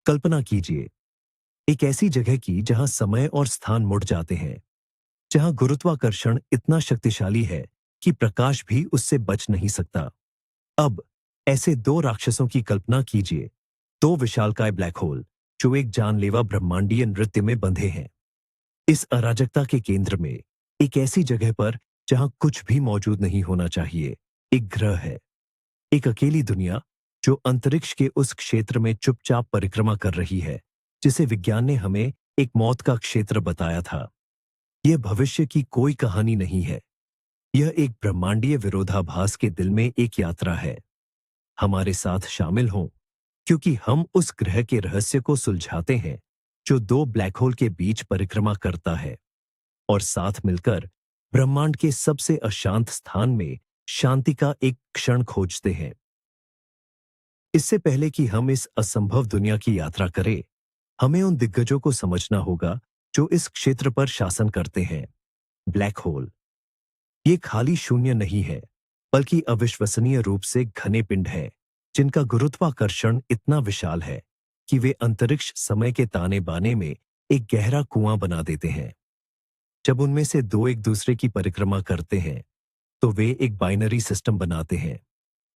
कल्पना कीजिए, एक ऐसी जगह की जहां समय और स्थान मुड़ जाते हैं, जहां गुरुत्वाकर्षण इतना शक्तिशाली है कि प्रकाश भी उससे बच नहीं सकता। अब ऐसे दो राक्षसों की कल्पना कीजिए, दो विशालकाय ब्लैक होल जो एक जानलेवा ब्रह्मांडीय नृत्य में बंधे हैं। इस अराजकता के केंद्र में, एक ऐसी जगह पर जहां कुछ भी मौजूद नहीं होना चाहिए, एक ग्रह है, एक अकेली दुनिया जो अंतरिक्ष के उस क्षेत्र में चुपचाप परिक्रमा कर रही है, जिसे विज्ञान ने हमें एक मौत का क्षेत्र बताया था। यह भविष्य की कोई कहानी नहीं है। यह एक ब्रह्मांडीय विरोधाभास के दिल में एक यात्रा है। हमारे साथ शामिल हों, क्योंकि हम उस ग्रह के रहस्य को सुलझाते हैं जो दो ब्लैक होल के बीच परिक्रमा करता है, और साथ मिलकर ब्रह्मांड के सबसे अशांत स्थान में शांति का एक क्षण खोजते हैं। इससे पहले कि हम इस असंभव दुनिया की यात्रा करें, हमें उन दिग्गजों को समझना होगा जो इस क्षेत्र पर शासन करते हैं। ब्लैक होल ये खाली शून्य नहीं है, बल्कि अविश्वसनीय रूप से घने पिंड है, जिनका गुरुत्वाकर्षण इतना विशाल है कि वे अंतरिक्ष समय के ताने बाने में एक गहरा कुआं बना देते हैं। जब उनमें से दो एक दूसरे की परिक्रमा करते हैं, तो वे एक बाइनरी सिस्टम बनाते हैं,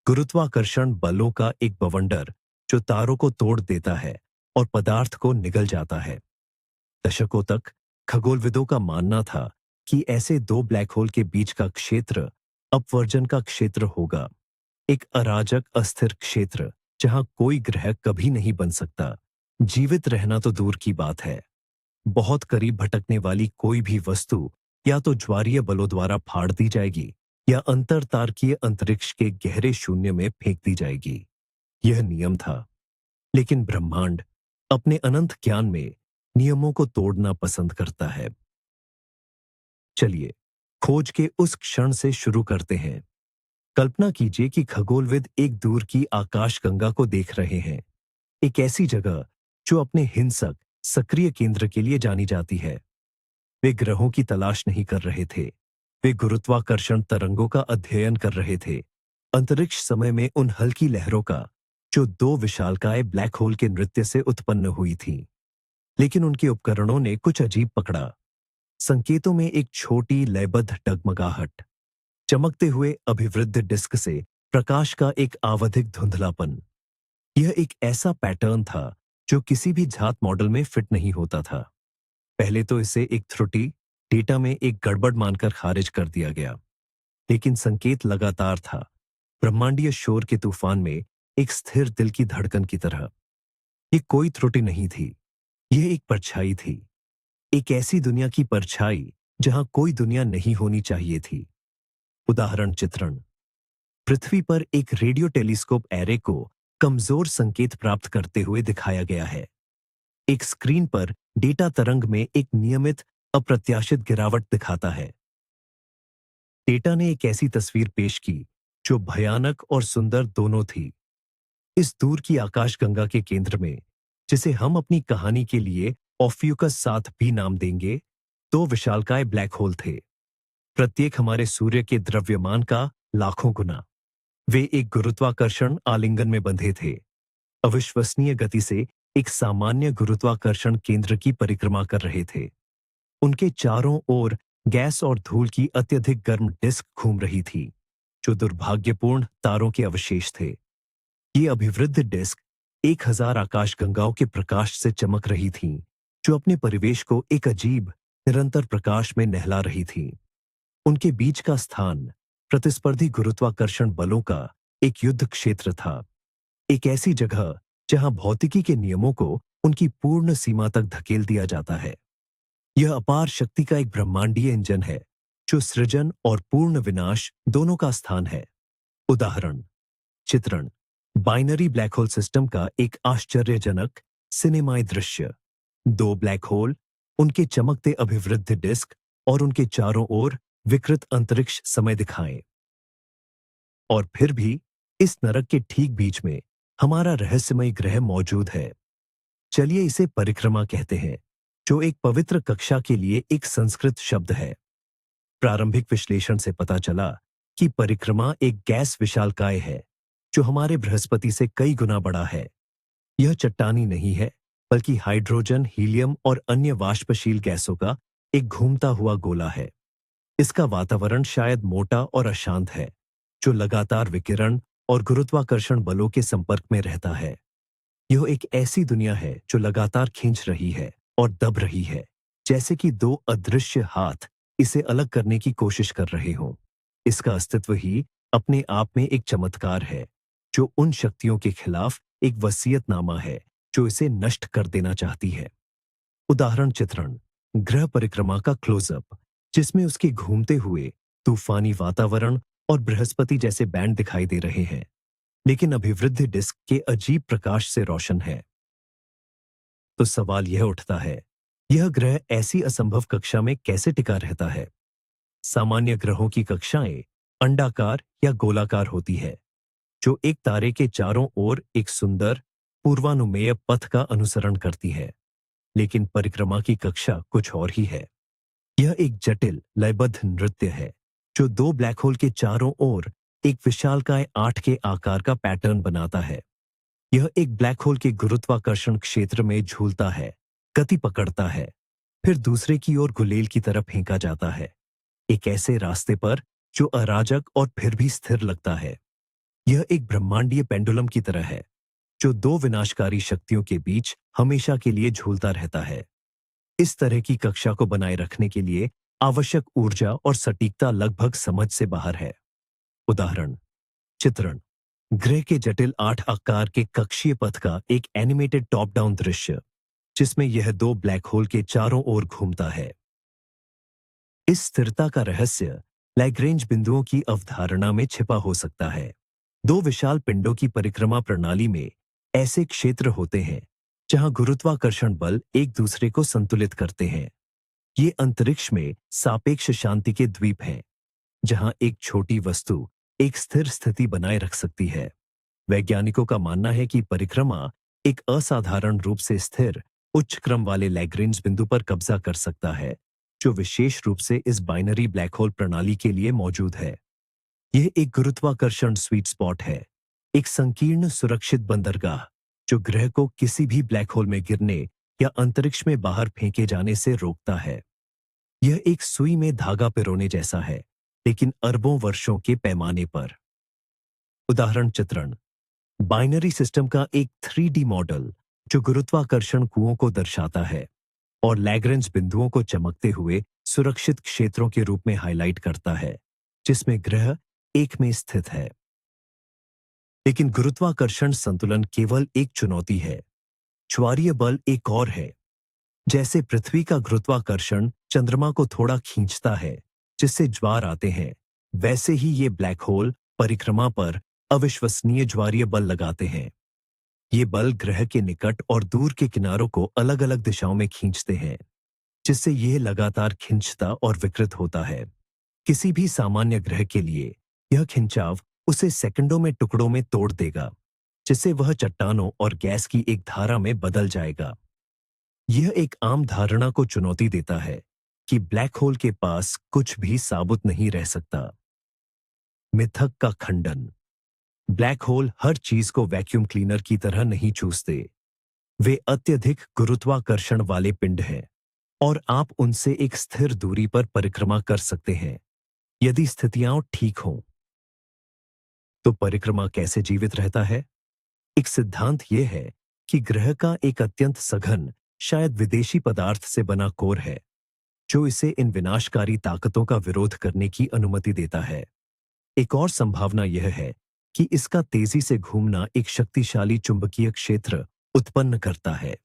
गुरुत्वाकर्षण बलों का एक बवंडर जो तारों को तोड़ देता है और पदार्थ को निगल जाता है। दशकों तक खगोलविदों का मानना था कि ऐसे दो ब्लैक होल के बीच का क्षेत्र अपवर्जन का क्षेत्र होगा, एक अराजक अस्थिर क्षेत्र जहां कोई ग्रह कभी नहीं बन सकता। जीवित रहना तो दूर की बात है, बहुत करीब भटकने वाली कोई भी वस्तु या तो ज्वारीय बलों द्वारा फाड़ दी जाएगी या अंतरतारकीय अंतरिक्ष के गहरे शून्य में फेंक दी जाएगी। यह नियम था। लेकिन ब्रह्मांड अपने अनंत ज्ञान में नियमों को तोड़ना पसंद करता है। चलिए खोज के उस क्षण से शुरू करते हैं। कल्पना कीजिए कि खगोलविद एक दूर की आकाशगंगा को देख रहे हैं, एक ऐसी जगह जो अपने हिंसक सक्रिय केंद्र के लिए जानी जाती है। वे ग्रहों की तलाश नहीं कर रहे थे, वे गुरुत्वाकर्षण तरंगों का अध्ययन कर रहे थे, अंतरिक्ष समय में उन हल्की लहरों का जो दो विशालकाय ब्लैक होल के नृत्य से उत्पन्न हुई थी। लेकिन उनके उपकरणों ने कुछ अजीब पकड़ा। संकेतों में एक छोटी लयबद्ध डगमगाहट, चमकते हुए अभिवृद्ध डिस्क से प्रकाश का एक आवधिक धुंधलापन। यह एक ऐसा पैटर्न था जो किसी भी जात मॉडल में फिट नहीं होता था। पहले तो इसे एक त्रुटि, डेटा में एक गड़बड़ मानकर खारिज कर दिया गया, लेकिन संकेत लगातार था, ब्रह्मांडीय शोर के तूफान में एक स्थिर दिल की धड़कन की तरह। ये कोई त्रुटि नहीं थी, यह एक परछाई थी, एक ऐसी दुनिया की परछाई जहां कोई दुनिया नहीं होनी चाहिए थी। उदाहरण चित्रण, पृथ्वी पर एक रेडियो टेलीस्कोप एरे को कमजोर संकेत प्राप्त करते हुए दिखाया गया है। एक स्क्रीन पर डेटा तरंग में एक नियमित अप्रत्याशित गिरावट दिखाता है। डेटा ने एक ऐसी तस्वीर पेश की जो भयानक और सुंदर दोनों थी। इस दूर की आकाशगंगा के केंद्र में, जिसे हम अपनी कहानी के लिए ऑफ्यूकस 7 भी नाम देंगे, दो विशालकाय ब्लैक होल थे, प्रत्येक हमारे सूर्य के द्रव्यमान का लाखों गुना। वे एक गुरुत्वाकर्षण आलिंगन में बंधे थे, अविश्वसनीय गति से एक सामान्य गुरुत्वाकर्षण केंद्र की परिक्रमा कर रहे थे। उनके चारों ओर गैस और धूल की अत्यधिक गर्म डिस्क घूम रही थी, जो दुर्भाग्यपूर्ण तारों के अवशेष थे। ये अभिवृद्ध डिस्क 1000 आकाशगंगाओं के प्रकाश से चमक रही थीं, जो अपने परिवेश को एक अजीब, निरंतर प्रकाश में नहला रही थीं। उनके बीच का स्थान प्रतिस्पर्धी गुरुत्वाकर्षण बलों का एक युद्ध क्षेत्र था, एक ऐसी जगह जहां भौतिकी के नियमों को उनकी पूर्ण सीमा तक धकेल दिया जाता है। यह अपार शक्ति का एक ब्रह्मांडीय इंजन है, जो सृजन और पूर्ण विनाश दोनों का स्थान है। उदाहरण चित्रण, बाइनरी ब्लैक होल सिस्टम का एक आश्चर्यजनक सिनेमाई दृश्य। दो ब्लैक होल, उनके चमकते अभिवृद्ध डिस्क और उनके चारों ओर विकृत अंतरिक्ष समय दिखाएं। और फिर भी इस नरक के ठीक बीच में हमारा रहस्यमय ग्रह मौजूद है। चलिए इसे परिक्रमा कहते हैं, जो एक पवित्र कक्षा के लिए एक संस्कृत शब्द है। प्रारंभिक विश्लेषण से पता चला कि परिक्रमा एक गैस विशालकाय है, जो हमारे बृहस्पति से कई गुना बड़ा है। यह चट्टानी नहीं है, बल्कि हाइड्रोजन, हीलियम और अन्य वाष्पशील गैसों का एक घूमता हुआ गोला है। इसका वातावरण शायद मोटा और अशांत है, जो लगातार विकिरण और गुरुत्वाकर्षण बलों के संपर्क में रहता है। यह एक ऐसी दुनिया है जो लगातार खींच रही है और दब रही है, जैसे कि दो अदृश्य हाथ इसे अलग करने की कोशिश कर रहे हों। इसका अस्तित्व ही अपने आप में एक चमत्कार है, जो उन शक्तियों के खिलाफ एक वसीयतनामा है जो इसे नष्ट कर देना चाहती है। उदाहरण चित्रण: ग्रह परिक्रमा का क्लोजअप, जिसमें उसके घूमते हुए तूफानी वातावरण और बृहस्पति जैसे बैंड दिखाई दे रहे हैं, लेकिन अभिवृद्धि डिस्क के अजीब प्रकाश से रोशन है। तो सवाल यह उठता है, यह ग्रह ऐसी असंभव कक्षा में कैसे टिका रहता है? सामान्य ग्रहों की कक्षाएं अंडाकार या गोलाकार होती है, जो एक तारे के चारों ओर एक सुंदर पूर्वानुमेय पथ का अनुसरण करती है। लेकिन परिक्रमा की कक्षा कुछ और ही है। यह एक जटिल लयबद्ध नृत्य है, जो दो ब्लैक होल के चारों ओर एक विशालकाय 8 के आकार का पैटर्न बनाता है। यह एक ब्लैक होल के गुरुत्वाकर्षण क्षेत्र में झूलता है, गति पकड़ता है, फिर दूसरे की ओर गुलेल की तरह फेंका जाता है, एक ऐसे रास्ते पर जो अराजक और फिर भी स्थिर लगता है। यह एक ब्रह्मांडीय पेंडुलम की तरह है, जो दो विनाशकारी शक्तियों के बीच हमेशा के लिए झूलता रहता है। इस तरह की कक्षा को बनाए रखने के लिए आवश्यक ऊर्जा और सटीकता लगभग समझ से बाहर है। उदाहरण चित्रण: ग्रह के जटिल 8 आकार के कक्षीय पथ का एक एनिमेटेड टॉप डाउन दृश्य, जिसमें यह दो ब्लैक होल के चारों ओर घूमता है। इस स्थिरता का रहस्य लैग्रेंज बिंदुओं की अवधारणा में छिपा हो सकता है। दो विशाल पिंडों की परिक्रमा प्रणाली में ऐसे क्षेत्र होते हैं जहां गुरुत्वाकर्षण बल एक दूसरे को संतुलित करते हैं। ये अंतरिक्ष में सापेक्ष शांति के द्वीप हैं, जहां एक छोटी वस्तु एक स्थिर स्थिति बनाए रख सकती है। वैज्ञानिकों का मानना है कि परिक्रमा एक असाधारण रूप से स्थिर उच्च क्रम वाले लैग्रेंज बिंदु पर कब्जा कर सकता है, जो विशेष रूप से इस बाइनरी ब्लैक होल प्रणाली के लिए मौजूद है। यह एक गुरुत्वाकर्षण स्वीट स्पॉट है, एक संकीर्ण सुरक्षित बंदरगाह, जो ग्रह को किसी भी ब्लैक होल में गिरने या अंतरिक्ष में बाहर फेंके जाने से रोकता है। यह एक सुई में धागा पिरोने जैसा है, लेकिन अरबों वर्षों के पैमाने पर। उदाहरण चित्रण: बाइनरी सिस्टम का एक 3D मॉडल, जो गुरुत्वाकर्षण कुओं को दर्शाता है और लैग्रेंज बिंदुओं को चमकते हुए सुरक्षित क्षेत्रों के रूप में हाईलाइट करता है, जिसमें ग्रह एक में स्थित है। लेकिन गुरुत्वाकर्षण संतुलन केवल एक चुनौती है। ज्वारीय बल एक और है। जैसे पृथ्वी का गुरुत्वाकर्षण चंद्रमा को थोड़ा खींचता है, जिससे ज्वार आते हैं, वैसे ही ये ब्लैक होल परिक्रमा पर अविश्वसनीय ज्वारीय बल लगाते हैं। ये बल ग्रह के निकट और दूर के किनारों को अलग अलग दिशाओं में खींचते हैं, जिससे यह लगातार खिंचता और विकृत होता है। किसी भी सामान्य ग्रह के लिए यह खिंचाव उसे सेकंडों में टुकड़ों में तोड़ देगा, जिससे वह चट्टानों और गैस की एक धारा में बदल जाएगा। यह एक आम धारणा को चुनौती देता है कि ब्लैक होल के पास कुछ भी साबुत नहीं रह सकता। मिथक का खंडन: ब्लैक होल हर चीज को वैक्यूम क्लीनर की तरह नहीं चूसते। वे अत्यधिक गुरुत्वाकर्षण वाले पिंड हैं और आप उनसे एक स्थिर दूरी पर परिक्रमा कर सकते हैं, यदि स्थितियां ठीक हों। तो परिक्रमा कैसे जीवित रहता है? एक सिद्धांत यह है कि ग्रह का एक अत्यंत सघन, शायद विदेशी पदार्थ से बना कोर है, जो इसे इन विनाशकारी ताकतों का विरोध करने की अनुमति देता है। एक और संभावना यह है कि इसका तेजी से घूमना एक शक्तिशाली चुंबकीय क्षेत्र उत्पन्न करता है।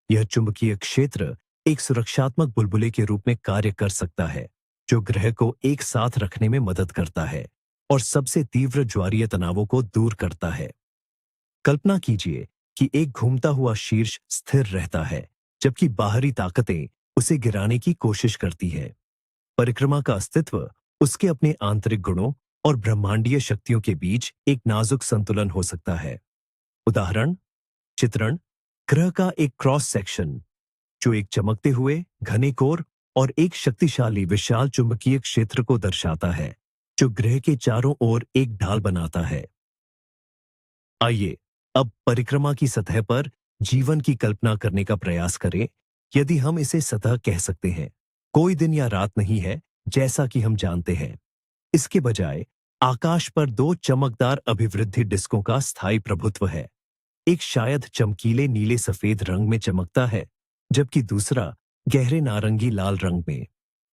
यह चुंबकीय क्षेत्र एक सुरक्षात्मक बुलबुले के रूप में कार्य कर सकता है, जो ग्रह को एक साथ रखने में मदद करता है और सबसे तीव्र ज्वारीय तनावों को दूर करता है। कल्पना कीजिए कि एक घूमता हुआ शीर्ष स्थिर रहता है, जबकि बाहरी ताकतें उसे गिराने की कोशिश करती हैं। परिक्रमा का अस्तित्व उसके अपने आंतरिक गुणों और ब्रह्मांडीय शक्तियों के बीच एक नाजुक संतुलन हो सकता है। उदाहरण चित्रण: ग्रह का एक क्रॉस सेक्शन, जो एक चमकते हुए घने कोर और एक शक्तिशाली विशाल चुंबकीय क्षेत्र को दर्शाता है, जो ग्रह के चारों ओर एक ढाल बनाता है। आइए अब परिक्रमा की सतह पर जीवन की कल्पना करने का प्रयास करें, यदि हम इसे सतह कह सकते हैं। कोई दिन या रात नहीं है, जैसा कि हम जानते हैं। इसके बजाय आकाश पर दो चमकदार अभिवृद्धि डिस्कों का स्थायी प्रभुत्व है। एक शायद चमकीले नीले सफेद रंग में चमकता है, जबकि दूसरा गहरे नारंगी लाल रंग में।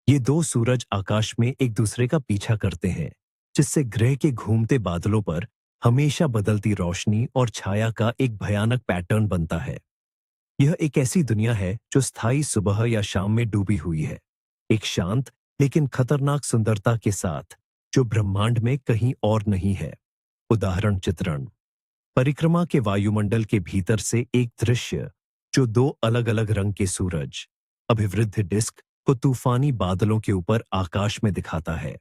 ये दो सूरज आकाश में एक दूसरे का पीछा करते हैं, जिससे ग्रह के घूमते बादलों पर हमेशा बदलती रोशनी और छाया का एक भयानक पैटर्न बनता है। यह एक ऐसी दुनिया है जो स्थायी सुबह या शाम में डूबी हुई है, एक शांत लेकिन खतरनाक सुंदरता के साथ, जो ब्रह्मांड में कहीं और नहीं है। उदाहरण चित्रण। परिक्रमा के वायुमंडल के भीतर से एक दृश्य, जो दो अलग अलग रंग के सूरज अभिवृद्ध डिस्क को तूफानी बादलों के ऊपर आकाश में दिखाता है।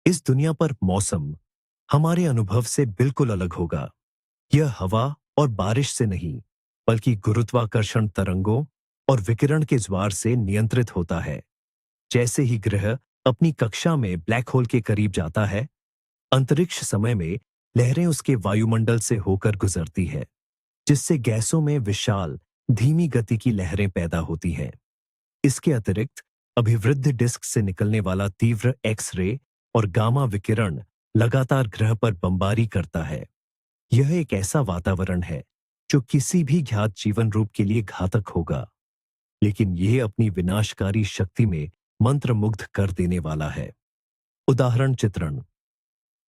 इस दुनिया पर मौसम हमारे अनुभव से बिल्कुल अलग होगा। यह हवा और बारिश से नहीं, बल्कि गुरुत्वाकर्षण तरंगों और विकिरण के ज्वार से नियंत्रित होता है। जैसे ही ग्रह अपनी कक्षा में ब्लैक होल के करीब जाता है, अंतरिक्ष समय में लहरें उसके वायुमंडल से होकर गुजरती है, जिससे गैसों में विशाल धीमी गति की लहरें पैदा होती हैं। इसके अतिरिक्त अभिवृद्ध डिस्क से निकलने वाला तीव्र एक्स रे और गामा विकिरण लगातार ग्रह पर बमबारी करता है। यह एक ऐसा वातावरण है जो किसी भी ज्ञात जीवन रूप के लिए घातक होगा, लेकिन यह अपनी विनाशकारी शक्ति में मंत्रमुग्ध कर देने वाला है। उदाहरण चित्रण।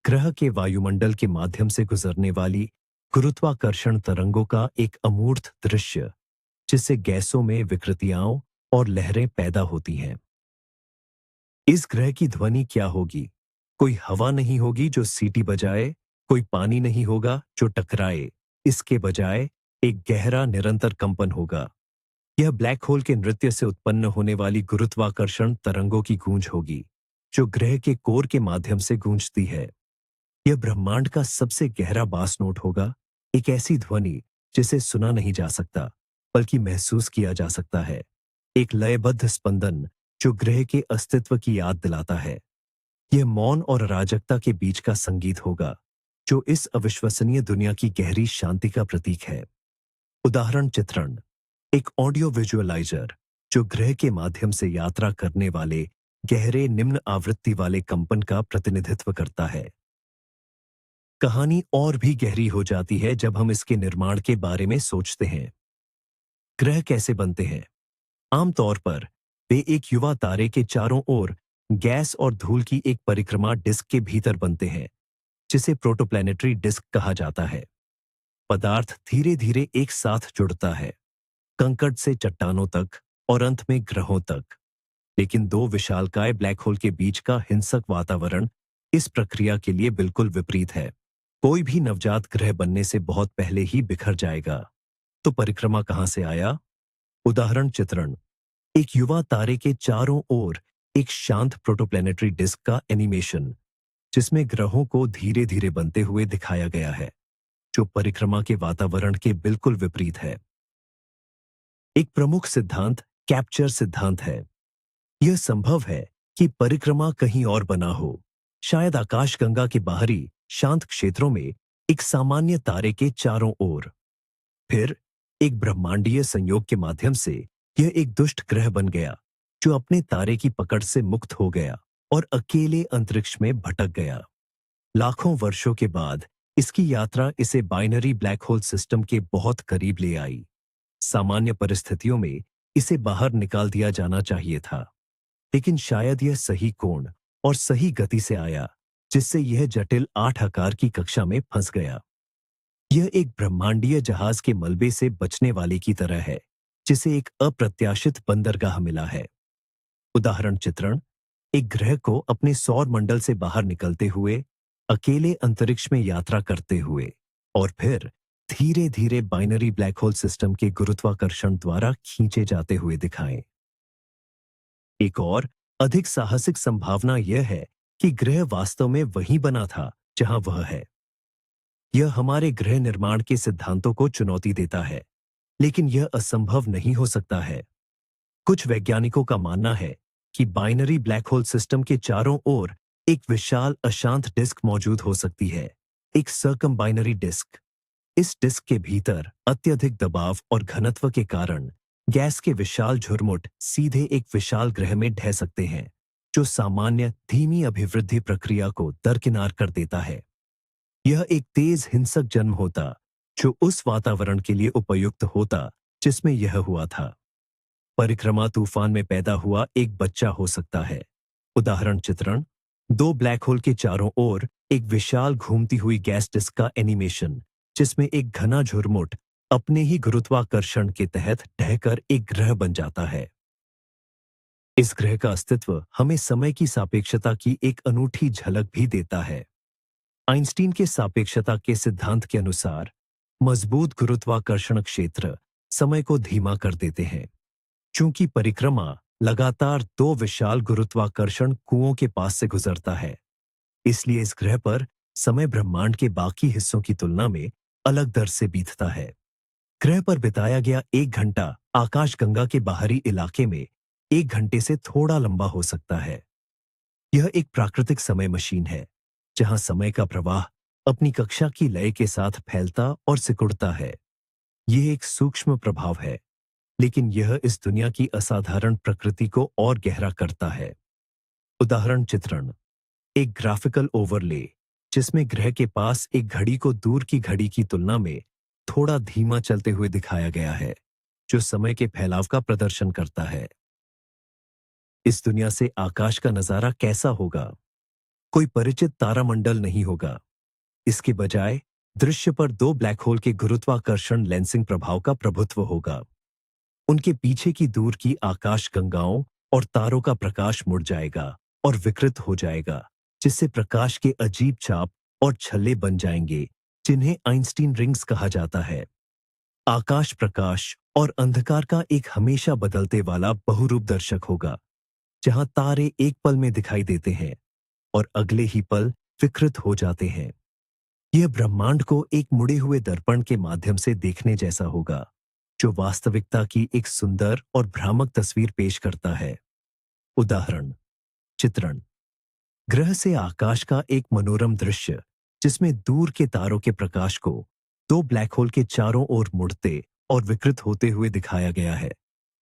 ग्रह के वायुमंडल के माध्यम से गुजरने वाली गुरुत्वाकर्षण तरंगों का एक अमूर्त दृश्य, जिससे गैसों में विकृतियां और लहरें पैदा होती हैं। इस ग्रह की ध्वनि क्या होगी? कोई हवा नहीं होगी जो सीटी बजाए, कोई पानी नहीं होगा जो टकराए। इसके बजाय एक गहरा निरंतर कंपन होगा। यह ब्लैक होल के नृत्य से उत्पन्न होने वाली गुरुत्वाकर्षण तरंगों की गूंज होगी, जो ग्रह के कोर के माध्यम से गूंजती है। यह ब्रह्मांड का सबसे गहरा बास नोट होगा, एक ऐसी ध्वनि जिसे सुना नहीं जा सकता, बल्कि महसूस किया जा सकता है। एक लयबद्ध स्पंदन जो ग्रह के अस्तित्व की याद दिलाता है। यह मौन और अराजकता के बीच का संगीत होगा, जो इस अविश्वसनीय दुनिया की गहरी शांति का प्रतीक है। उदाहरण चित्रण। एक ऑडियो विजुअलाइजर जो ग्रह के माध्यम से यात्रा करने वाले गहरे निम्न आवृत्ति वाले कंपन का प्रतिनिधित्व करता है। कहानी और भी गहरी हो जाती है जब हम इसके निर्माण के बारे में सोचते हैं। ग्रह कैसे बनते हैं? आमतौर पर वे एक युवा तारे के चारों ओर गैस और धूल की एक परिक्रमा डिस्क के भीतर बनते हैं, जिसे प्रोटोप्लैनेटरी डिस्क कहा जाता है। पदार्थ धीरे धीरे एक साथ जुड़ता है, कंकड़ से चट्टानों तक और अंत में ग्रहों तक। लेकिन दो विशालकाय ब्लैक होल के बीच का हिंसक वातावरण इस प्रक्रिया के लिए बिल्कुल विपरीत है। कोई भी नवजात ग्रह बनने से बहुत पहले ही बिखर जाएगा। तो परिक्रमा कहां से आया? उदाहरण चित्रण। एक युवा तारे के चारों ओर एक शांत प्रोटोप्लैनेटरी डिस्क का एनिमेशन, जिसमें ग्रहों को धीरे धीरे बनते हुए दिखाया गया है, जो परिक्रमा के वातावरण के बिल्कुल विपरीत है। एक प्रमुख सिद्धांत कैप्चर सिद्धांत है। यह संभव है कि परिक्रमा कहीं और बना हो, शायद आकाशगंगा के बाहरी शांत क्षेत्रों में एक सामान्य तारे के चारों ओर। फिर एक ब्रह्मांडीय संयोग के माध्यम से यह एक दुष्ट ग्रह बन गया, जो अपने तारे की पकड़ से मुक्त हो गया और अकेले अंतरिक्ष में भटक गया। लाखों वर्षों के बाद इसकी यात्रा इसे बाइनरी ब्लैक होल सिस्टम के बहुत करीब ले आई। सामान्य परिस्थितियों में इसे बाहर निकाल दिया जाना चाहिए था, लेकिन शायद यह सही कोण और सही गति से आया, जिससे यह जटिल 8 आकार की कक्षा में फंस गया। यह एक ब्रह्मांडीय जहाज के मलबे से बचने वाले की तरह है, जिसे एक अप्रत्याशित बंदरगाह मिला है। उदाहरण चित्रण। एक ग्रह को अपने सौर मंडल से बाहर निकलते हुए, अकेले अंतरिक्ष में यात्रा करते हुए और फिर धीरे धीरे बाइनरी ब्लैक होल सिस्टम के गुरुत्वाकर्षण द्वारा खींचे जाते हुए दिखाएं। एक और अधिक साहसिक संभावना यह है कि ग्रह वास्तव में वहीं बना था जहां वह है। यह हमारे ग्रह निर्माण के सिद्धांतों को चुनौती देता है, लेकिन यह असंभव नहीं हो सकता है। कुछ वैज्ञानिकों का मानना है कि बाइनरी ब्लैक होल सिस्टम के चारों ओर एक विशाल अशांत डिस्क मौजूद हो सकती है, एक सर्कम बाइनरी डिस्क। इस डिस्क के भीतर अत्यधिक दबाव और घनत्व के कारण गैस के विशाल झुरमुट सीधे एक विशाल ग्रह में ढह सकते हैं, जो सामान्य धीमी अभिवृद्धि प्रक्रिया को दरकिनार कर देता है। यह एक तेज हिंसक जन्म होता, जो उस वातावरण के लिए उपयुक्त होता जिसमें यह हुआ था। परिक्रमा तूफान में पैदा हुआ एक बच्चा हो सकता है। उदाहरण चित्रण: दो ब्लैक होल के चारों ओर एक विशाल घूमती हुई गैस डिस्क का एनिमेशन, जिसमें एक घना झुरमुट अपने ही गुरुत्वाकर्षण के तहत ढहकर एक ग्रह बन जाता है। इस ग्रह का अस्तित्व हमें समय की सापेक्षता की एक अनूठी झलक भी देता है। आइंस्टीन के सापेक्षता के सिद्धांत के अनुसार मजबूत गुरुत्वाकर्षण क्षेत्र समय को धीमा कर देते हैं। चूंकि परिक्रमा लगातार दो विशाल गुरुत्वाकर्षण कुओं के पास से गुजरता है, इसलिए इस ग्रह पर समय ब्रह्मांड के बाकी हिस्सों की तुलना में अलग दर से बीतता है। ग्रह पर बिताया गया 1 घंटा आकाशगंगा के बाहरी इलाके में 1 घंटे से थोड़ा लंबा हो सकता है। यह एक प्राकृतिक समय मशीन है, जहां समय का प्रवाह अपनी कक्षा की लय के साथ फैलता और सिकुड़ता है। यह एक सूक्ष्म प्रभाव है, लेकिन यह इस दुनिया की असाधारण प्रकृति को और गहरा करता है। उदाहरण चित्रण: एक ग्राफिकल ओवरले, जिसमें ग्रह के पास एक घड़ी को दूर की घड़ी की तुलना में थोड़ा धीमा चलते हुए दिखाया गया है, जो समय के फैलाव का प्रदर्शन करता है। इस दुनिया से आकाश का नजारा कैसा होगा? कोई परिचित तारामंडल नहीं होगा। इसके बजाय दृश्य पर दो ब्लैक होल के गुरुत्वाकर्षण लेंसिंग प्रभाव का प्रभुत्व होगा। उनके पीछे की दूर की आकाश गंगाओं और तारों का प्रकाश मुड़ जाएगा और विकृत हो जाएगा, जिससे प्रकाश के अजीब चाप और छल्ले बन जाएंगे, जिन्हें आइंस्टीन रिंग्स कहा जाता है। आकाश प्रकाश और अंधकार का एक हमेशा बदलते वाला बहुरूप दर्शक होगा, जहां तारे एक पल में दिखाई देते हैं और अगले ही पल विकृत हो जाते हैं। यह ब्रह्मांड को एक मुड़े हुए दर्पण के माध्यम से देखने जैसा होगा, जो वास्तविकता की एक सुंदर और भ्रामक तस्वीर पेश करता है। उदाहरण चित्रण: ग्रह से आकाश का एक मनोरम दृश्य, जिसमें दूर के तारों के प्रकाश को दो ब्लैक होल के चारों ओर मुड़ते और विकृत होते हुए दिखाया गया है,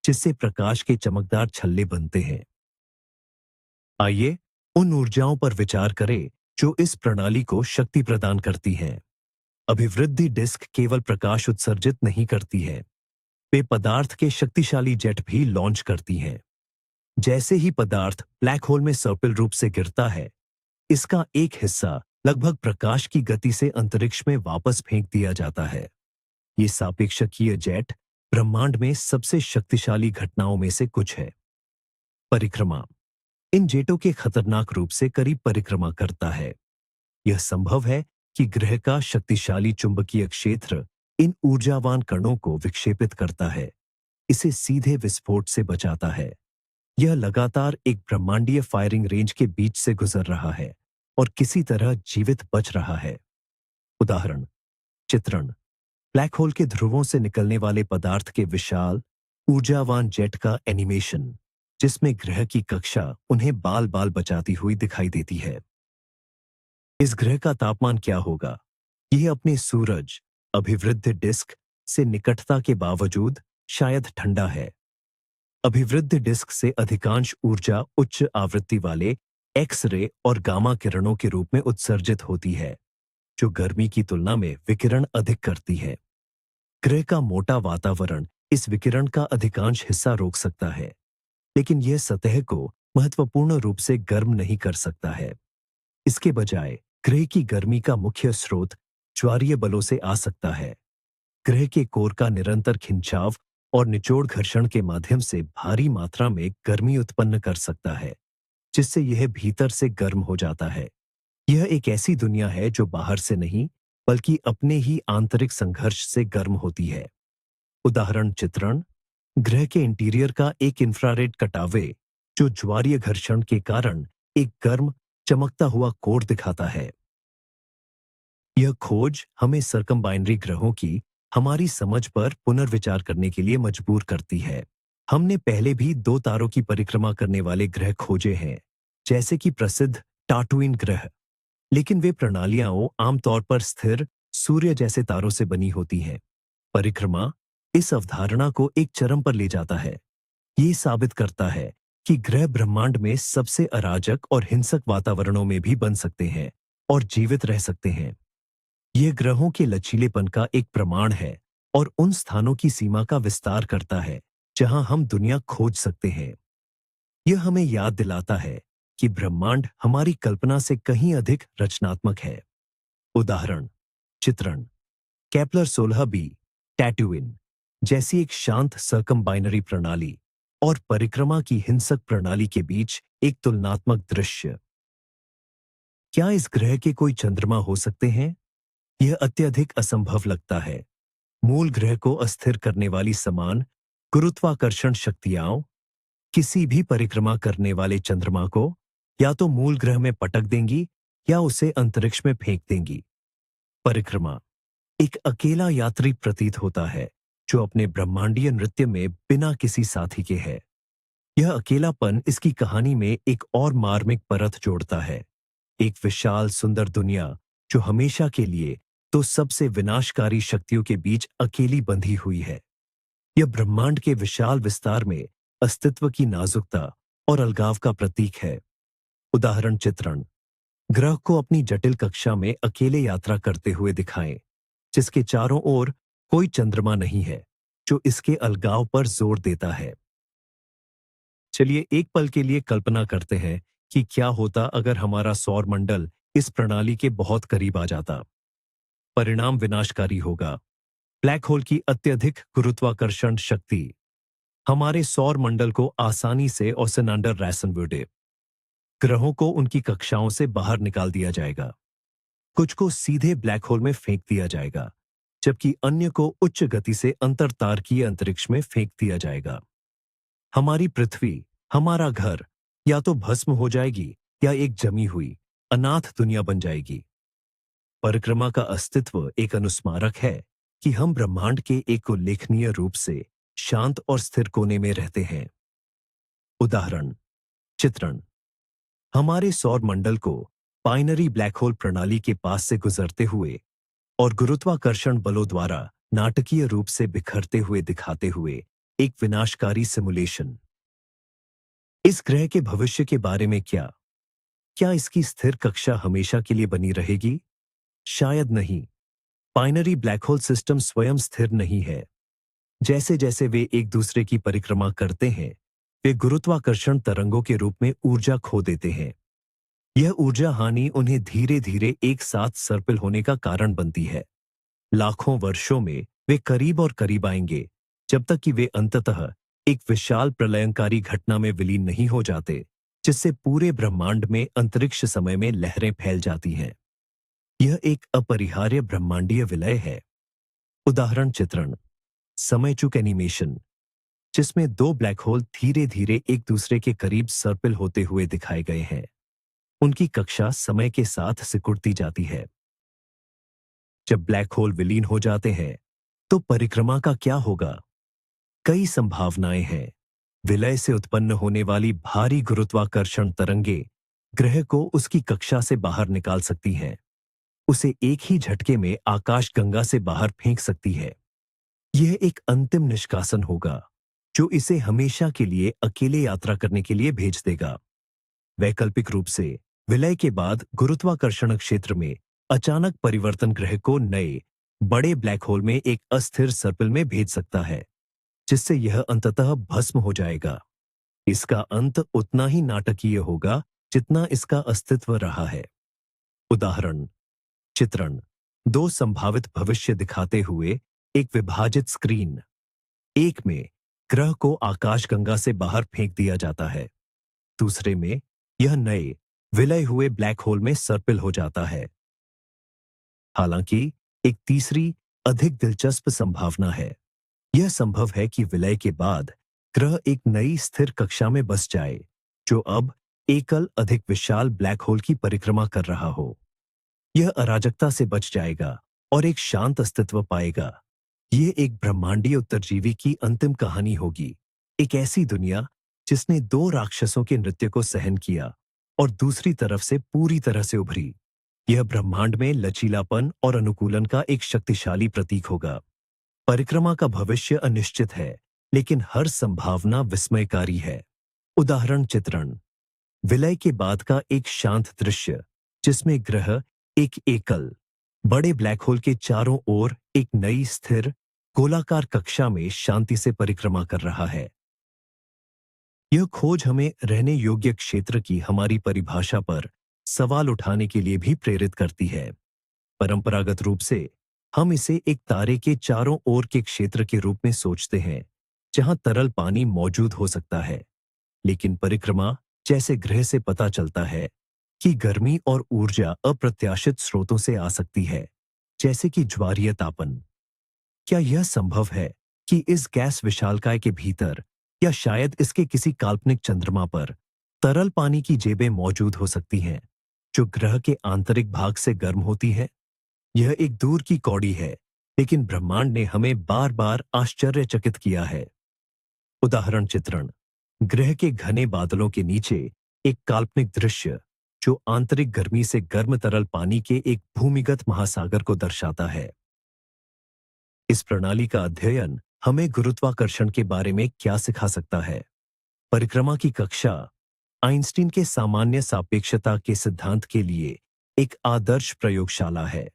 जिससे प्रकाश के चमकदार छल्ले बनते हैं। आइए उन ऊर्जाओं पर विचार करें जो इस प्रणाली को शक्ति प्रदान करती हैं। अभिवृद्धि डिस्क केवल प्रकाश उत्सर्जित नहीं करती है, वे पदार्थ के शक्तिशाली जेट भी लॉन्च करती हैं। जैसे ही पदार्थ ब्लैक होल में सर्पिल रूप से गिरता है, इसका एक हिस्सा लगभग प्रकाश की गति से अंतरिक्ष में वापस फेंक दिया जाता है। ये सापेक्षकीय जेट ब्रह्मांड में सबसे शक्तिशाली घटनाओं में से कुछ है। परिक्रमा: इन जेटों के खतरनाक रूप से करीब परिक्रमा करता है। यह संभव है कि ग्रह का शक्तिशाली चुंबकीय क्षेत्र इन ऊर्जावान कणों को विक्षेपित करता है, इसे सीधे विस्फोट से बचाता है। यह लगातार एक ब्रह्मांडीय फायरिंग रेंज के बीच से गुजर रहा है और किसी तरह जीवित बच रहा है। उदाहरण चित्रण: ब्लैक होल के ध्रुवों से निकलने वाले पदार्थ के विशाल ऊर्जावान जेट का एनिमेशन, जिसमें ग्रह की कक्षा उन्हें बाल बाल बचाती हुई दिखाई देती है। इस ग्रह का तापमान क्या होगा? यह अपने सूरज अभिवृद्ध डिस्क से निकटता के बावजूद शायद ठंडा है। अभिवृद्ध डिस्क से अधिकांश ऊर्जा उच्च आवृत्ति वाले एक्स रे और गामा किरणों के रूप में उत्सर्जित होती है, जो गर्मी की तुलना में विकिरण अधिक करती है। ग्रह का मोटा वातावरण इस विकिरण का अधिकांश हिस्सा रोक सकता है, लेकिन यह सतह को महत्वपूर्ण रूप से गर्म नहीं कर सकता है। इसके बजाय ग्रह की गर्मी का मुख्य स्रोत ज्वारीय बलों से आ सकता है। ग्रह के कोर का निरंतर खिंचाव और निचोड़ घर्षण के माध्यम से भारी मात्रा में गर्मी उत्पन्न कर सकता है, जिससे यह भीतर से गर्म हो जाता है। यह एक ऐसी दुनिया है जो बाहर से नहीं, बल्कि अपने ही आंतरिक संघर्ष से गर्म होती है। उदाहरण चित्रण: ग्रह के इंटीरियर का एक इंफ्रारेड कटावे, जो ज्वारीय घर्षण के कारण एक गर्म चमकता हुआ कोर दिखाता है। यह खोज हमें सर्कमबाइनरी ग्रहों की हमारी समझ पर पुनर्विचार करने के लिए मजबूर करती है। हमने पहले भी दो तारों की परिक्रमा करने वाले ग्रह खोजे हैं, जैसे कि प्रसिद्ध टाटुइन ग्रह, लेकिन वे प्रणालियां आमतौर पर स्थिर सूर्य जैसे तारों से बनी होती हैं। परिक्रमा इस अवधारणा को एक चरम पर ले जाता है। ये साबित करता है कि ग्रह ब्रह्मांड में सबसे अराजक और हिंसक वातावरणों में भी बन सकते हैं और जीवित रह सकते हैं। यह ग्रहों के लचीलेपन का एक प्रमाण है और उन स्थानों की सीमा का विस्तार करता है जहां हम दुनिया खोज सकते हैं। यह हमें याद दिलाता है कि ब्रह्मांड हमारी कल्पना से कहीं अधिक रचनात्मक है। उदाहरण, चित्रण, केपलर 16b, टैटूइन जैसी एक शांत सर्कम बाइनरी प्रणाली और परिक्रमा की हिंसक प्रणाली के बीच एक तुलनात्मक दृश्य। क्या इस ग्रह के कोई चंद्रमा हो सकते हैं? यह अत्यधिक असंभव लगता है। मूल ग्रह को अस्थिर करने वाली समान गुरुत्वाकर्षण शक्तियां किसी भी परिक्रमा करने वाले चंद्रमा को या तो मूल ग्रह में पटक देंगी या उसे अंतरिक्ष में फेंक देंगी। परिक्रमा एक अकेला यात्री प्रतीत होता है जो अपने ब्रह्मांडीय नृत्य में बिना किसी साथी के है। यह अकेलापन इसकी कहानी में एक और मार्मिक परत जोड़ता है। एक विशाल सुंदर दुनिया जो हमेशा के लिए तो सबसे विनाशकारी शक्तियों के बीच अकेली बंधी हुई है। यह ब्रह्मांड के विशाल विस्तार में अस्तित्व की नाजुकता और अलगाव का प्रतीक है। उदाहरण, चित्रण, ग्रह को अपनी जटिल कक्षा में अकेले यात्रा करते हुए दिखाएं, जिसके चारों ओर कोई चंद्रमा नहीं है, जो इसके अलगाव पर जोर देता है। चलिए एक पल के लिए कल्पना करते हैं कि क्या होता अगर हमारा सौर मंडल इस प्रणाली के बहुत करीब आ जाता। परिणाम विनाशकारी होगा। ब्लैक होल की अत्यधिक गुरुत्वाकर्षण शक्ति हमारे सौर मंडल को आसानी से ओसेनांडर रैसनवुडे ग्रहों को उनकी कक्षाओं से बाहर निकाल दिया जाएगा। कुछ को सीधे ब्लैक होल में फेंक दिया जाएगा, जबकि अन्य को उच्च गति से अंतरतारकीय अंतरिक्ष में फेंक दिया जाएगा। हमारी पृथ्वी, हमारा घर, या तो भस्म हो जाएगी या एक जमी हुई अनाथ दुनिया बन जाएगी। परिक्रमा का अस्तित्व एक अनुस्मारक है कि हम ब्रह्मांड के एक उल्लेखनीय रूप से शांत और स्थिर कोने में रहते हैं। उदाहरण, चित्रण, हमारे सौर मंडल को बाइनरी ब्लैक होल प्रणाली के पास से गुजरते हुए और गुरुत्वाकर्षण बलों द्वारा नाटकीय रूप से बिखरते हुए दिखाते हुए एक विनाशकारी सिमुलेशन। इस ग्रह के भविष्य के बारे में क्या? क्या इसकी स्थिर कक्षा हमेशा के लिए बनी रहेगी? शायद नहीं। बाइनरी ब्लैक होल सिस्टम स्वयं स्थिर नहीं है। जैसे जैसे वे एक दूसरे की परिक्रमा करते हैं, वे गुरुत्वाकर्षण तरंगों के रूप में ऊर्जा खो देते हैं। यह ऊर्जा हानि उन्हें धीरे धीरे एक साथ सर्पिल होने का कारण बनती है। लाखों वर्षों में वे करीब और करीब आएंगे, जब तक कि वे अंततः एक विशाल प्रलयंकारी घटना में विलीन नहीं हो जाते, जिससे पूरे ब्रह्मांड में अंतरिक्ष समय में लहरें फैल जाती हैं। यह एक अपरिहार्य ब्रह्मांडीय विलय है। उदाहरण, चित्रण, समयचुक एनिमेशन, जिसमें दो ब्लैक होल धीरे धीरे एक दूसरे के करीब सर्पिल होते हुए दिखाए गए हैं। उनकी कक्षा समय के साथ सिकुड़ती जाती है। जब ब्लैक होल विलीन हो जाते हैं, तो परिक्रमा का क्या होगा? कई संभावनाएं हैं। विलय से उत्पन्न होने वाली भारी गुरुत्वाकर्षण तरंगे ग्रह को उसकी कक्षा से बाहर निकाल सकती हैं। उसे एक ही झटके में आकाशगंगा से बाहर फेंक सकती है। यह एक अंतिम निष्कासन होगा, जो इसे हमेशा के लिए अकेले यात्रा करने के लिए भेज देगा। वैकल्पिक रूप से विलय के बाद गुरुत्वाकर्षण क्षेत्र में अचानक परिवर्तन ग्रह को नए बड़े ब्लैक होल में एक अस्थिर सर्पिल में भेज सकता है, जिससे यह अंततः भस्म हो जाएगा। इसका अंत उतना ही नाटकीय होगा जितना इसका अस्तित्व रहा है। उदाहरण, चित्रण, दो संभावित भविष्य दिखाते हुए एक विभाजित स्क्रीन। एक में ग्रह को आकाशगंगा से बाहर फेंक दिया जाता है, दूसरे में यह नए विलय हुए ब्लैक होल में सर्पिल हो जाता है। हालांकि एक तीसरी अधिक दिलचस्प संभावना है। यह संभव है कि विलय के बाद ग्रह एक नई स्थिर कक्षा में बस जाए, जो अब एकल अधिक विशाल ब्लैक होल की परिक्रमा कर रहा हो। यह अराजकता से बच जाएगा और एक शांत अस्तित्व पाएगा। यह एक ब्रह्मांडीय उत्तरजीवी की अंतिम कहानी होगी, एक ऐसी दुनिया जिसने दो राक्षसों के नृत्य को सहन किया और दूसरी तरफ से पूरी तरह से उभरी। यह ब्रह्मांड में लचीलापन और अनुकूलन का एक शक्तिशाली प्रतीक होगा। परिक्रमा का भविष्य अनिश्चित है, लेकिन हर संभावना विस्मयकारी है। उदाहरण चित्रण: विलय के बाद का एक शांत दृश्य, जिसमें ग्रह एक एकल बड़े ब्लैक होल के चारों ओर एक नई स्थिर गोलाकार कक्षा में शांति से परिक्रमा कर रहा है। यह खोज हमें रहने योग्य क्षेत्र की हमारी परिभाषा पर सवाल उठाने के लिए भी प्रेरित करती है। परंपरागत रूप से हम इसे एक तारे के चारों ओर के क्षेत्र के रूप में सोचते हैं, जहां तरल पानी मौजूद हो सकता है। लेकिन परिक्रमा जैसे ग्रह से पता चलता है कि गर्मी और ऊर्जा अप्रत्याशित स्रोतों से आ सकती है, जैसे कि ज्वारीय तापन। क्या यह संभव है कि इस गैस विशालकाय के भीतर, या शायद इसके किसी काल्पनिक चंद्रमा पर, तरल पानी की जेबें मौजूद हो सकती हैं, जो ग्रह के आंतरिक भाग से गर्म होती है? यह एक दूर की कौड़ी है, लेकिन ब्रह्मांड ने हमें बार बार आश्चर्यचकित किया है। उदाहरण चित्रण: ग्रह के घने बादलों के नीचे एक काल्पनिक दृश्य, जो आंतरिक गर्मी से गर्म तरल पानी के एक भूमिगत महासागर को दर्शाता है। इस प्रणाली का अध्ययन हमें गुरुत्वाकर्षण के बारे में क्या सिखा सकता है? परिक्रमा की कक्षा आइंस्टीन के सामान्य सापेक्षता के सिद्धांत के लिए एक आदर्श प्रयोगशाला है।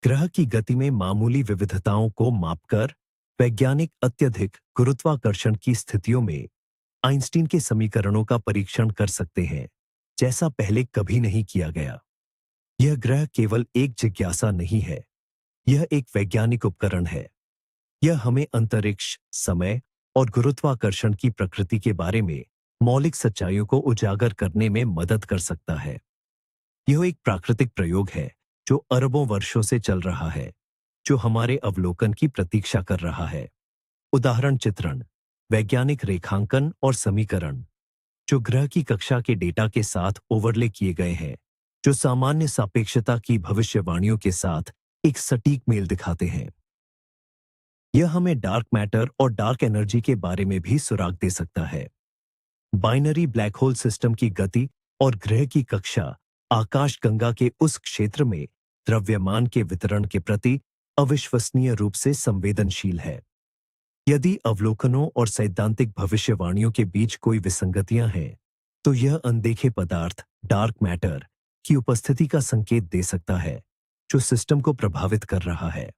ग्रह की गति में मामूली विविधताओं को मापकर वैज्ञानिक अत्यधिक गुरुत्वाकर्षण की स्थितियों में आइंस्टीन के समीकरणों का परीक्षण कर सकते हैं, जैसा पहले कभी नहीं किया गया। यह ग्रह केवल एक जिज्ञासा नहीं है, यह एक वैज्ञानिक उपकरण है। यह हमें अंतरिक्ष, समय और गुरुत्वाकर्षण की प्रकृति के बारे में मौलिक सच्चाइयों को उजागर करने में मदद कर सकता है। यह एक प्राकृतिक प्रयोग है जो अरबों वर्षों से चल रहा है, जो हमारे अवलोकन की प्रतीक्षा कर रहा है। उदाहरण चित्रण: वैज्ञानिक रेखांकन और समीकरण, जो ग्रह की कक्षा के डेटा के साथ ओवरले किए गए हैं, जो सामान्य सापेक्षता की भविष्यवाणियों के साथ एक सटीक मेल दिखाते हैं। यह हमें डार्क मैटर और डार्क एनर्जी के बारे में भी सुराग दे सकता है। बाइनरी ब्लैक होल सिस्टम की गति और ग्रह की कक्षा आकाशगंगा के उस क्षेत्र में द्रव्यमान के वितरण के प्रति अविश्वसनीय रूप से संवेदनशील है। यदि अवलोकनों और सैद्धांतिक भविष्यवाणियों के बीच कोई विसंगतियां हैं, तो यह अनदेखे पदार्थ, डार्क मैटर, की उपस्थिति का संकेत दे सकता है, जो सिस्टम को प्रभावित कर रहा है।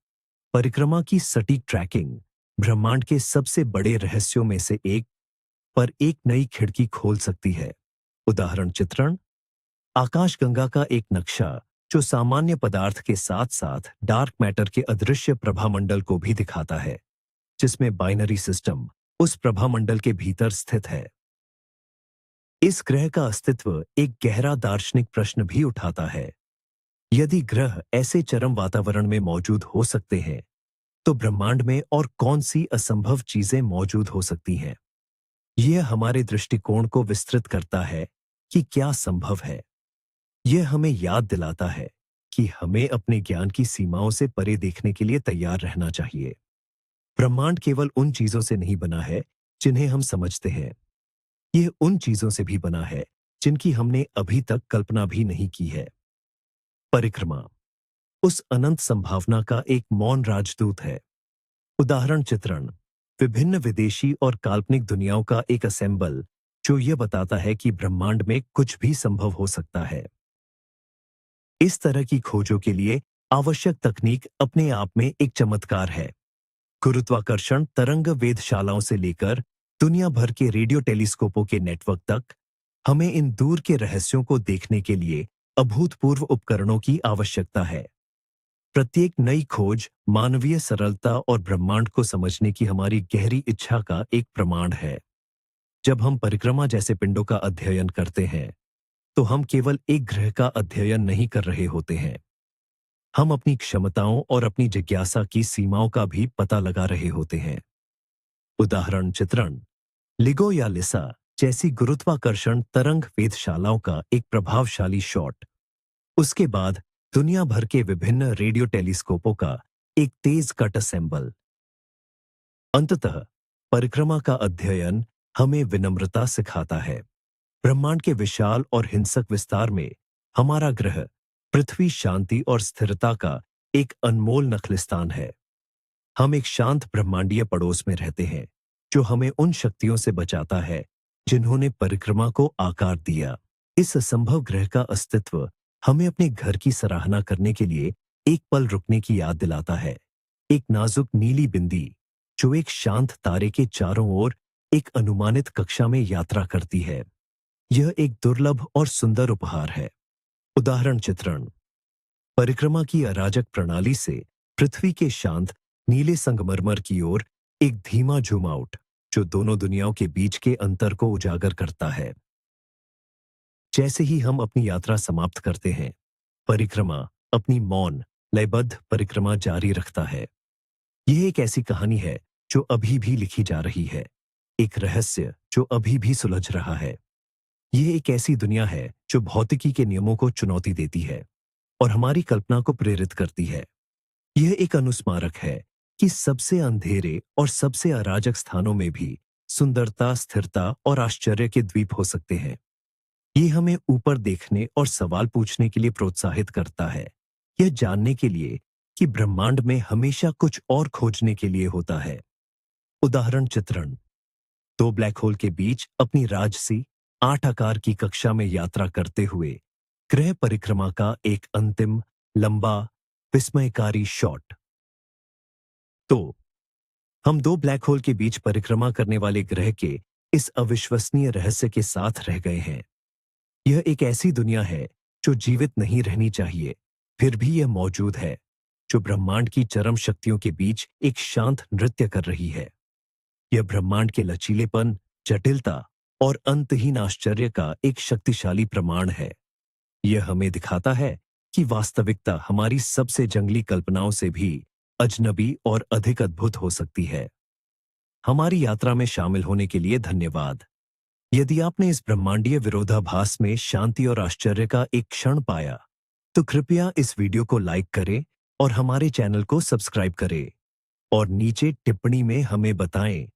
परिक्रमा की सटीक ट्रैकिंग ब्रह्मांड के सबसे बड़े रहस्यों में से एक पर एक नई खिड़की खोल सकती है। उदाहरण चित्रण: आकाशगंगा का एक नक्शा, जो सामान्य पदार्थ के साथ साथ डार्क मैटर के अदृश्य प्रभामंडल को भी दिखाता है, जिसमें बाइनरी सिस्टम उस प्रभामंडल के भीतर स्थित है। इस ग्रह का अस्तित्व एक गहरा दार्शनिक प्रश्न भी उठाता है। यदि ग्रह ऐसे चरम वातावरण में मौजूद हो सकते हैं, तो ब्रह्मांड में और कौन सी असंभव चीजें मौजूद हो सकती हैं? यह हमारे दृष्टिकोण को विस्तृत करता है कि क्या संभव है। यह हमें याद दिलाता है कि हमें अपने ज्ञान की सीमाओं से परे देखने के लिए तैयार रहना चाहिए। ब्रह्मांड केवल उन चीजों से नहीं बना है जिन्हें हम समझते हैं। यह उन चीजों से भी बना है जिनकी हमने अभी तक कल्पना भी नहीं की है। परिक्रमा उस अनंत संभावना का एक मौन राजदूत है। उदाहरण चित्रण: विभिन्न विदेशी और काल्पनिक दुनियाओं का एक असेंबल, जो यह बताता है कि ब्रह्मांड में कुछ भी संभव हो सकता है। इस तरह की खोजों के लिए आवश्यक तकनीक अपने आप में एक चमत्कार है। गुरुत्वाकर्षण तरंग वेधशालाओं से लेकर दुनिया भर के रेडियो टेलीस्कोपों के नेटवर्क तक, हमें इन दूर के रहस्यों को देखने के लिए अभूतपूर्व उपकरणों की आवश्यकता है। प्रत्येक नई खोज मानवीय सरलता और ब्रह्मांड को समझने की हमारी गहरी इच्छा का एक प्रमाण है। जब हम परिक्रमा जैसे पिंडों का अध्ययन करते हैं, तो हम केवल एक ग्रह का अध्ययन नहीं कर रहे होते हैं। हम अपनी क्षमताओं और अपनी जिज्ञासा की सीमाओं का भी पता लगा रहे होते हैं। उदाहरण चित्रण: लिगो या लिसा जैसी गुरुत्वाकर्षण तरंग वेधशालाओं का एक प्रभावशाली शॉट। उसके बाद दुनिया भर के विभिन्न रेडियो टेलीस्कोपों का एक तेज कट असेंबल। अंततः परिक्रमा का अध्ययन हमें विनम्रता सिखाता है। ब्रह्मांड के विशाल और हिंसक विस्तार में हमारा ग्रह पृथ्वी शांति और स्थिरता का एक अनमोल नखलिस्तान है। हम एक शांत ब्रह्मांडीय पड़ोस में रहते हैं, जो हमें उन शक्तियों से बचाता है जिन्होंने परिक्रमा को आकार दिया। इस असंभव ग्रह का अस्तित्व हमें अपने घर की सराहना करने के लिए एक पल रुकने की याद दिलाता है। एक नाजुक नीली बिंदी जो एक शांत तारे के चारों ओर एक अनुमानित कक्षा में यात्रा करती है। यह एक दुर्लभ और सुंदर उपहार है। उदाहरण चित्रण। परिक्रमा की अराजक प्रणाली से पृथ्वी के शांत नीले संगमरमर की ओर एक धीमा जूम आउट, जो दोनों दुनियाओं के बीच के अंतर को उजागर करता है। जैसे ही हम अपनी यात्रा समाप्त करते हैं, परिक्रमा अपनी मौन लयबद्ध परिक्रमा जारी रखता है। यह एक ऐसी कहानी है जो अभी भी लिखी जा रही है, एक रहस्य जो अभी भी सुलझ रहा है। यह एक ऐसी दुनिया है जो भौतिकी के नियमों को चुनौती देती है और हमारी कल्पना को प्रेरित करती है। यह एक अनुस्मारक है कि सबसे अंधेरे और सबसे अराजक स्थानों में भी सुंदरता, स्थिरता और आश्चर्य के द्वीप हो सकते हैं। ये हमें ऊपर देखने और सवाल पूछने के लिए प्रोत्साहित करता है, यह जानने के लिए कि ब्रह्मांड में हमेशा कुछ और खोजने के लिए होता है। उदाहरण चित्रण। दो ब्लैक होल के बीच अपनी राजसी 8 आकार की कक्षा में यात्रा करते हुए ग्रह परिक्रमा का एक अंतिम, लंबा, विस्मयकारी शॉट। तो हम दो ब्लैक होल के बीच परिक्रमा करने वाले ग्रह के इस अविश्वसनीय रहस्य के साथ रह गए हैं। यह एक ऐसी दुनिया है जो जीवित नहीं रहनी चाहिए, फिर भी यह मौजूद है, जो ब्रह्मांड की चरम शक्तियों के बीच एक शांत नृत्य कर रही है। यह ब्रह्मांड के लचीलेपन, जटिलता और अंतहीन आश्चर्य का एक शक्तिशाली प्रमाण है। यह हमें दिखाता है कि वास्तविकता हमारी सबसे जंगली कल्पनाओं से भी अजनबी और अधिक अद्भुत हो सकती है। हमारी यात्रा में शामिल होने के लिए धन्यवाद। यदि आपने इस ब्रह्मांडीय विरोधाभास में शांति और आश्चर्य का एक क्षण पाया, तो कृपया इस वीडियो को लाइक करें और हमारे चैनल को सब्सक्राइब करें। और नीचे टिप्पणी में हमें बताएं,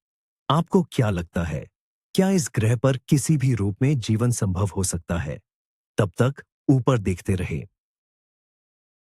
आपको क्या लगता है, क्या इस ग्रह पर किसी भी रूप में जीवन संभव हो सकता है? तब तक ऊपर देखते रहें।